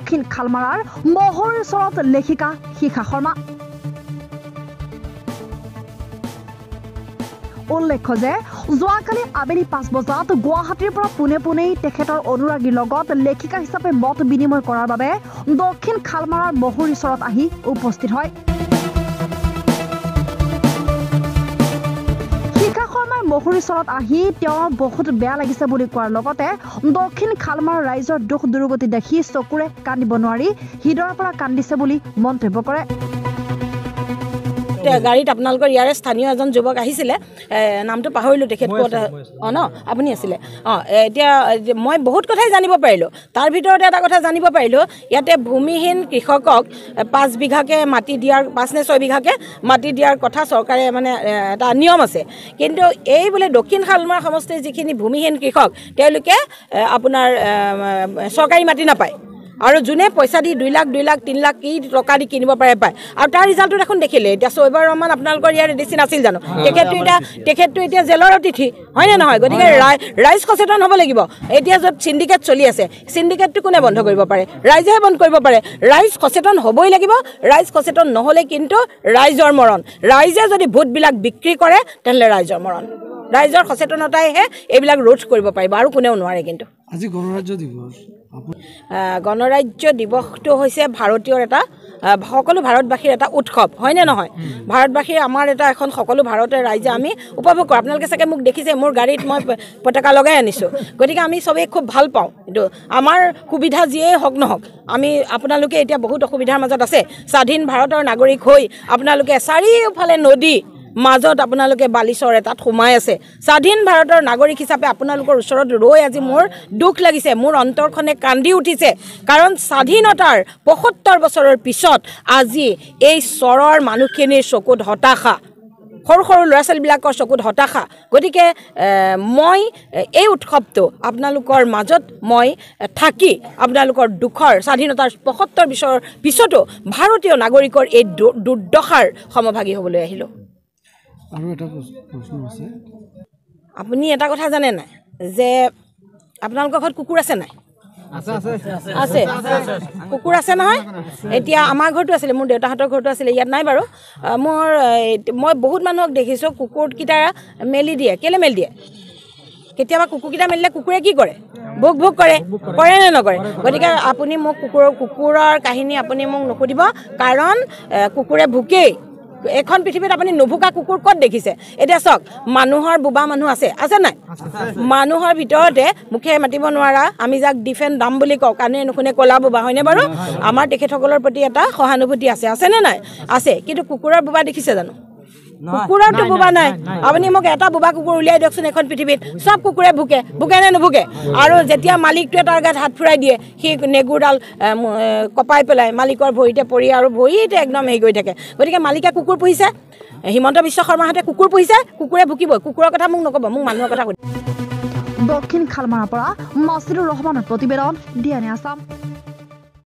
দক্ষিণ খালমাৰাৰ মহৰীৰ ওচৰত লেখিকা শিখা শৰ্মা। উল্লেখ্য যে যোৱাকালি আবেলি 5 বজাত গুৱাহাটীৰ পৰা পোনেই তেখেতৰ অনুৰাগীৰ লগত লেখিকা হিচাপে মত বিনিময় কৰাৰ বাবে দক্ষিণ খালমাৰাৰ মহৰীৰ ওচৰত আহি উপস্থিত হয়। শিখা শৰ্মাই মহৰীৰ ওচৰত আহি তেওঁৰ বহুত বেয়া লাগিছে বুলি কোৱাৰ লগতে দক্ষিণ খালমাৰাৰ ৰাইজৰ দুখ দুৰ্গতি দেখি চকুৰে কান্দিব নোৱাৰি হৃদয়ৰ পৰা কান্দিছে বুলি মন্তব্য কৰে। গাড়ীত আপোনালোকৰ ইয়াৰে স্থানীয় এজন যুৱক আহিছিলে, নামটো পাহৰিলোঁ, তেখেত ক'ত ন আপুনি আছিলে? এতিয়া মই বহুত কথাই জানিব পাৰিলোঁ। তাৰ ভিতৰতে এটা কথা জানিব পাৰিলোঁ, ইয়াতে ভূমিহীন কৃষকক 5 বিঘাকৈ মাটি দিয়াৰ 5 নে 6 বিঘাকৈ মাটি দিয়াৰ কথা চৰকাৰে মানে এটা নিয়ম আছে। কিন্তু এই বোলে দক্ষিণ খালমাৰা সমষ্টিৰ যিখিনি ভূমিহীন কৃষক তেওঁলোকে আপোনাৰ চৰকাৰী মাটি নাপায় আৰু যোনে পইচা দি 2 লাখ 2 লাখ 3 লাখ কি টকা দি কিনিব পাৰে পায়। আৰু তাৰ ৰিজাল্টটো দেখোন দেখিলে। এতিয়া চৈবাৰ ৰহমান আপোনালোকৰ ইয়াৰ এডিচি নাছিল জানো? তেখেতটো এতিয়া জেলৰ অতিথি হয়নে নহয়? গতিকে ৰাইজ সচেতন হ'ব লাগিব। এতিয়া য'ত চিণ্ডিকেট চলি আছে, চিণ্ডিকেটটো কোনে বন্ধ কৰিব পাৰে? ৰাইজেহে বন্ধ কৰিব পাৰে। ৰাইজ সচেতন হ'বই লাগিব। ৰাইজ সচেতন নহ'লে কিন্তু ৰাইজৰ মৰণ। ৰাইজে যদি ভোটবিলাক বিক্ৰী কৰে তেনেহ'লে ৰাইজৰ মৰণ। ৰাইজৰ সচেতনতাইহে এইবিলাক ৰোধ কৰিব পাৰিব আৰু কোনেও নোৱাৰে। কিন্তু আজি গণৰাজ্য দিৱস, গণৰাজ্য দিৱসটো হৈছে ভাৰতীয়ৰ এটা সকলো ভাৰতবাসীৰ এটা উৎসৱ হয়নে নহয়? ভাৰতবাসীৰ আমাৰ এটা এখন সকলো ভাৰতৰ ৰাইজে আমি উপভোগ কৰোঁ। আপোনালোকে চাগে মোক দেখিছে, মোৰ গাড়ীত মই পতাকা লগাই আনিছোঁ। গতিকে আমি চবেই খুব ভাল পাওঁ। কিন্তু আমাৰ সুবিধা যিয়েই হওক নহওক, আপোনালোকে এতিয়া বহুত অসুবিধাৰ মাজত আছে। স্বাধীন ভাৰতৰ নাগৰিক হৈ আপোনালোকে চাৰিওফালে নদী মাজত আপোনালোকে বালিচৰ এটাত সোমাই আছে। স্বাধীন ভাৰতৰ নাগৰিক হিচাপে আপোনালোকৰ ওচৰত ৰৈ আজি মোৰ দুখ লাগিছে, মোৰ অন্তৰখনে কান্দি উঠিছে। কাৰণ স্বাধীনতাৰ ৭৫ বছৰৰ পিছত আজি এই চৰৰ মানুহখিনিৰ চকুত হতাশা, সৰু সৰু ল'ৰা ছোৱালীবিলাকৰ চকুত হতাশা। গতিকে মই এই উৎসৱটো আপোনালোকৰ মাজত মই থাকি আপোনালোকৰ দুখৰ স্বাধীনতাৰ ৭৫ বছৰৰ পিছতো ভাৰতীয় নাগৰিকৰ এই দুৰ্দশাৰ সমভাগী হ'বলৈ আহিলোঁ। আৰু এটা প্ৰশ্ন আছে, আপুনি এটা কথা জানে নাই যে আপোনালোকৰ ঘৰত কুকুৰ আছে নাই? আছে কুকুৰ আছে নহয়? এতিয়া আমাৰ ঘৰতো আছিলে, মোৰ দেউতাহঁতৰ ঘৰতো আছিলে, ইয়াত নাই বাৰু। মই বহুত মানুহক দেখিছোঁ কুকুৰকেইটা মেলি দিয়ে। কেলৈ মেলি দিয়ে? কেতিয়াবা কুকুৰকেইটা মেলিলে কুকুৰে কি কৰে? ভোক ভোক কৰে নে নকৰে? গতিকে আপুনি মোক কুকুৰৰ কাহিনী আপুনি মোক নুসুধিব, কাৰণ কুকুৰে ভোকেই। এখন পৃথিৱীত আপুনি নুভুকা কুকুৰ ক'ত দেখিছে? এতিয়া চাওক, মানুহৰ বোবা মানুহ আছে নাই? মানুহৰ ভিতৰতে মুখে মাতিব নোৱাৰা, আমি যাক ডিফেণ্ড দাম বুলি কওঁ, কাণে নুশুনে ক'লা বোবা হয়নে বাৰু? আমাৰ তেখেতসকলৰ প্ৰতি এটা সহানুভূতি আছেনে নাই? আছে। কিন্তু কুকুৰৰ বোবা দেখিছে জানো? কুকুৰৰতো বোবা নাই। আপুনি মোক এটা বোবা কুকুৰ উলিয়াই দিয়কচোন এখন পৃথিৱীত। চব কুকুৰে ভোকে নে নুভোকে? আৰু যেতিয়া মালিকটোৱে তাৰ গাত হাত ফুৰাই দিয়ে, সি নেগুৰডাল কপাই পেলাই মালিকৰ ভৰিতে পৰি আৰু ভৰিতে একদম হেৰি কৰি থাকে। গতিকে মালিকে কুকুৰ পুহিছে, হিমন্ত বিশ্ব শৰ্মাহঁতে কুকুৰ পুহিছে, কুকুৰে ভুকিবই। কুকুৰৰ কথা মোক নক'ব, মোক মানুহৰ কথা সুধিব। দক্ষিণ খালমাৰাৰ পৰা মাছিদুৰ ৰহমানৰ প্ৰতিবেদন, DNA আছাম।